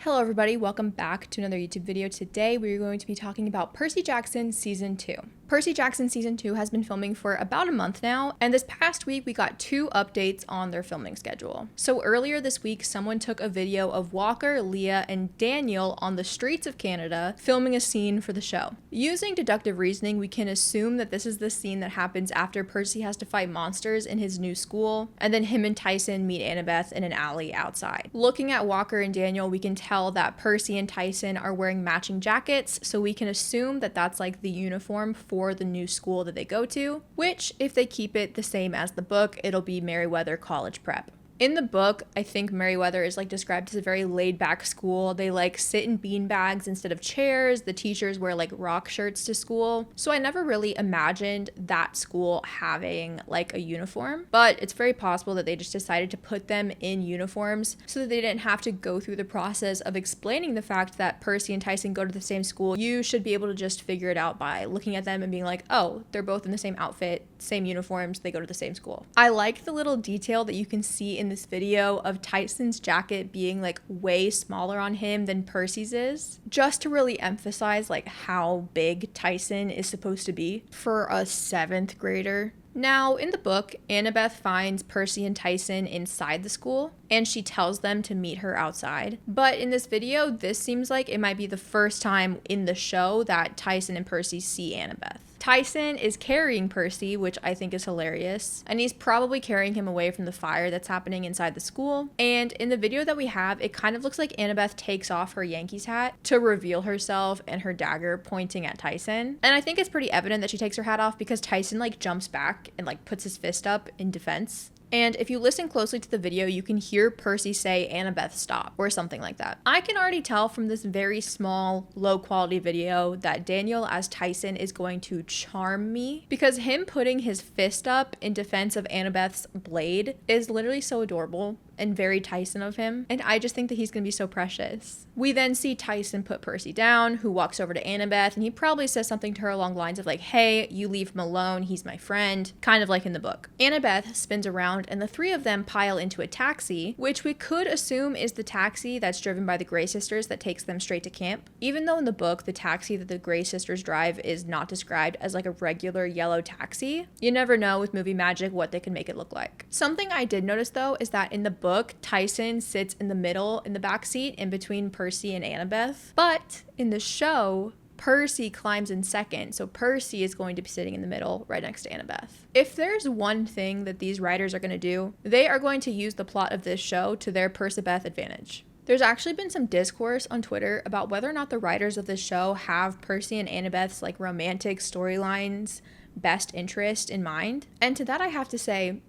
Hello everybody, welcome back to another YouTube video. Today we're going to be talking about Percy Jackson Season 2. Percy Jackson Season 2 has been filming for about a month now, and this past week we got 2 updates on their filming schedule. So earlier this week, someone took a video of Walker, Leah, and Daniel on the streets of Canada filming a scene for the show. Using deductive reasoning, we can assume that this is the scene that happens after Percy has to fight monsters in his new school, and then him and Tyson meet Annabeth in an alley outside. Looking at Walker and Daniel, we can tell that Percy and Tyson are wearing matching jackets, so we can assume that that's like the uniform for the new school that they go to, which if they keep it the same as the book, it'll be Merriweather College Prep. In the book, I think Merriweather is described as a very laid-back school. They sit in beanbags instead of chairs. The teachers wear rock shirts to school. So I never really imagined that school having a uniform, but it's very possible that they just decided to put them in uniforms so that they didn't have to go through the process of explaining the fact that Percy and Tyson go to the same school. You should be able to just figure it out by looking at them and being like, oh, they're both in the same outfit, same uniforms, they go to the same school. I like the little detail that you can see in this video of Tyson's jacket being way smaller on him than Percy's is, just to really emphasize how big Tyson is supposed to be for a 7th grader. Now, in the book, Annabeth finds Percy and Tyson inside the school, and she tells them to meet her outside. But in this video, this seems like it might be the first time in the show that Tyson and Percy see Annabeth. Tyson is carrying Percy, which I think is hilarious, and he's probably carrying him away from the fire that's happening inside the school. And in the video that we have, it kind of looks like Annabeth takes off her Yankees hat to reveal herself and her dagger pointing at Tyson. And I think it's pretty evident that she takes her hat off because Tyson jumps back and puts his fist up in defense. And if you listen closely to the video, you can hear Percy say, "Annabeth, stop," or something like that. I can already tell from this very small, low-quality video that Daniel as Tyson is going to charm me, because him putting his fist up in defense of Annabeth's blade is literally so adorable and very Tyson of him, and I just think that he's gonna be so precious. We then see Tyson put Percy down, who walks over to Annabeth, and he probably says something to her along the lines of hey, you leave him alone, he's my friend, kind of like in the book. Annabeth spins around, and the 3 of them pile into a taxi, which we could assume is the taxi that's driven by the Grey Sisters that takes them straight to camp, even though in the book, the taxi that the Grey Sisters drive is not described as a regular yellow taxi. You never know with movie magic what they can make it look like. Something I did notice though is that in the book, Tyson sits in the middle in the back seat in between Percy and Annabeth, but in the show, Percy climbs in second, so Percy is going to be sitting in the middle right next to Annabeth. If there's one thing that these writers are going to do, they are going to use the plot of this show to their Percabeth advantage. There's actually been some discourse on Twitter about whether or not the writers of this show have Percy and Annabeth's romantic storylines best interest in mind. And to that I have to say,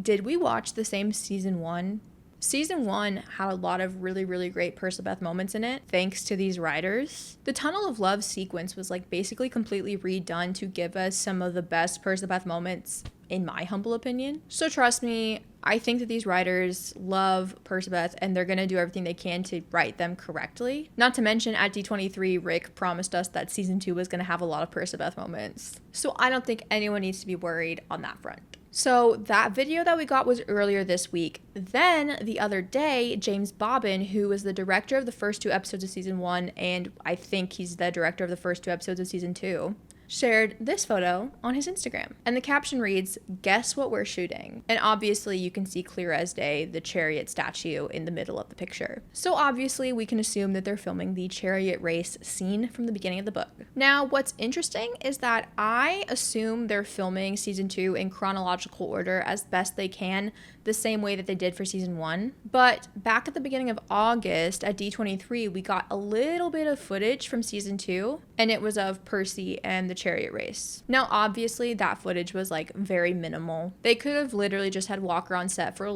did we watch the same season 1? Season 1 had a lot of really, really great Percabeth moments in it, thanks to these writers. The Tunnel of Love sequence was basically completely redone to give us some of the best Percabeth moments, in my humble opinion. So trust me, I think that these writers love Percabeth and they're gonna do everything they can to write them correctly. Not to mention at D23, Rick promised us that season 2 was gonna have a lot of Percabeth moments. So I don't think anyone needs to be worried on that front. So that video that we got was earlier this week. Then the other day, James Bobbin, who was the director of the first 2 episodes of season 1, and I think he's the director of the first 2 episodes of season 2, shared this photo on his Instagram. And the caption reads, "Guess what we're shooting?" And obviously you can see clear as day the chariot statue in the middle of the picture. So obviously we can assume that they're filming the chariot race scene from the beginning of the book. Now what's interesting is that I assume they're filming season 2 in chronological order as best they can, the same way that they did for season 1. But back at the beginning of August at D23, we got a little bit of footage from season 2, and it was of Percy and the chariot race. Now obviously that footage was very minimal. They could have literally just had Walker on set for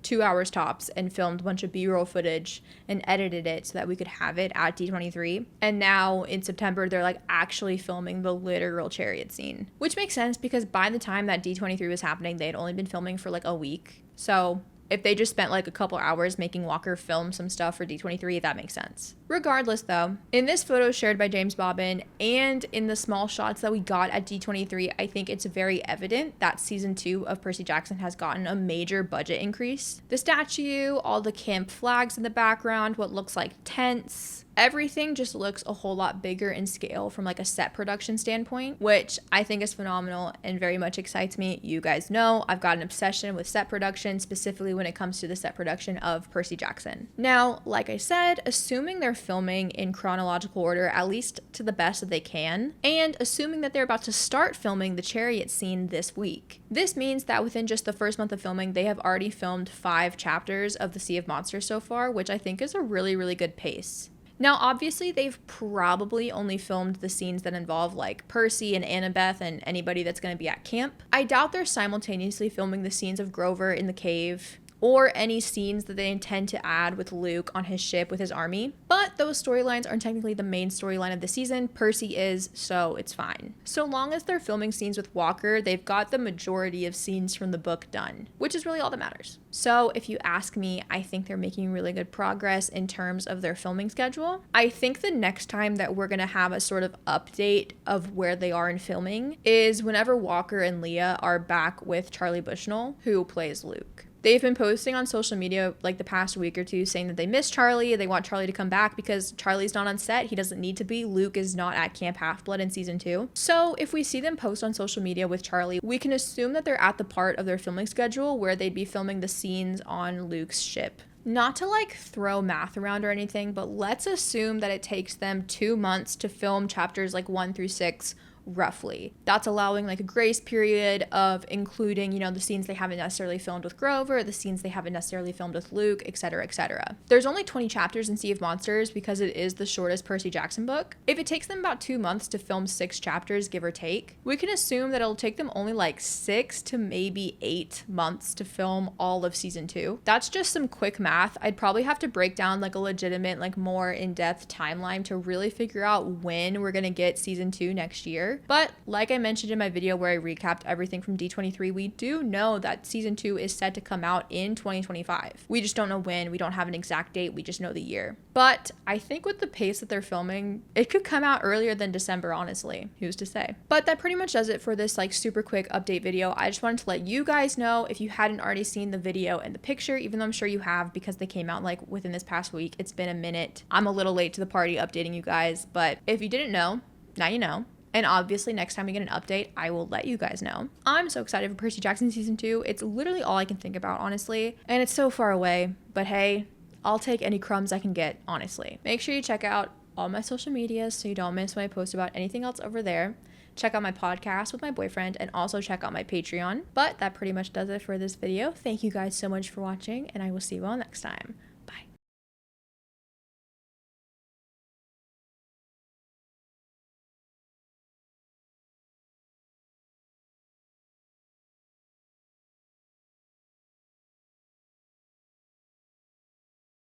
2 hours tops and filmed a bunch of B-roll footage and edited it so that we could have it at D23. And now in September, they're actually filming the literal chariot scene, which makes sense because by the time that D23 was happening, they had only been filming for a week. So if they just spent a couple hours making Walker film some stuff for D23, that makes sense. Regardless though, in this photo shared by James Bobbin and in the small shots that we got at D23, I think it's very evident that season 2 of Percy Jackson has gotten a major budget increase. The statue, all the camp flags in the background, what looks like tents, everything just looks a whole lot bigger in scale from like a set production standpoint, which I think is phenomenal and very much excites me. You guys know I've got an obsession with set production, specifically when it comes to the set production of Percy Jackson. Now, like I said, assuming they're filming in chronological order, at least to the best that they can, and assuming that they're about to start filming the chariot scene this week. This means that within just the first month of filming, they have already filmed 5 chapters of the Sea of Monsters so far, which I think is a really, really good pace. Now, obviously, they've probably only filmed the scenes that involve like Percy and Annabeth and anybody that's going to be at camp. I doubt they're simultaneously filming the scenes of Grover in the cave or any scenes that they intend to add with Luke on his ship with his army. But those storylines aren't technically the main storyline of the season. Percy is, so it's fine. So long as they're filming scenes with Walker, they've got the majority of scenes from the book done, which is really all that matters. So if you ask me, I think they're making really good progress in terms of their filming schedule. I think the next time that we're gonna have a sort of update of where they are in filming is whenever Walker and Leah are back with Charlie Bushnell, who plays Luke. They've been posting on social media like the past week or two saying that they miss Charlie, they want Charlie to come back because Charlie's not on set, he doesn't need to be. Luke is not at Camp Half-Blood in season 2. So if we see them post on social media with Charlie, we can assume that they're at the part of their filming schedule where they'd be filming the scenes on Luke's ship. Not to like throw math around or anything, but let's assume that it takes them 2 months to film chapters like 1 through 6 roughly. That's allowing like a grace period of including, you know, the scenes they haven't necessarily filmed with Grover, the scenes they haven't necessarily filmed with Luke, etc., etc. There's only 20 chapters in Sea of Monsters because it is the shortest Percy Jackson book. If it takes them about 2 months to film 6 chapters, give or take, we can assume that it'll take them only like 6 to maybe 8 months to film all of season 2. That's just some quick math. I'd probably have to break down like a legitimate, like more in-depth timeline to really figure out when we're gonna get season 2 next year. But like I mentioned in my video where I recapped everything from D23, we do know that season 2 is set to come out in 2025. We just don't know when, we don't have an exact date, we just know the year. But I think with the pace that they're filming, it could come out earlier than December, honestly. Who's to say? But that pretty much does it for this like super quick update video. I just wanted to let you guys know if you hadn't already seen the video and the picture, even though I'm sure you have because they came out like within this past week. It's been a minute. I'm a little late to the party updating you guys, but if you didn't know, now you know. And obviously next time we get an update, I will let you guys know. I'm so excited for Percy Jackson season 2. It's literally all I can think about, honestly. And it's so far away, but hey, I'll take any crumbs I can get, honestly. Make sure you check out all my social medias so you don't miss when I post about anything else over there. Check out my podcast with my boyfriend and also check out my Patreon. But that pretty much does it for this video. Thank you guys so much for watching and I will see you all next time.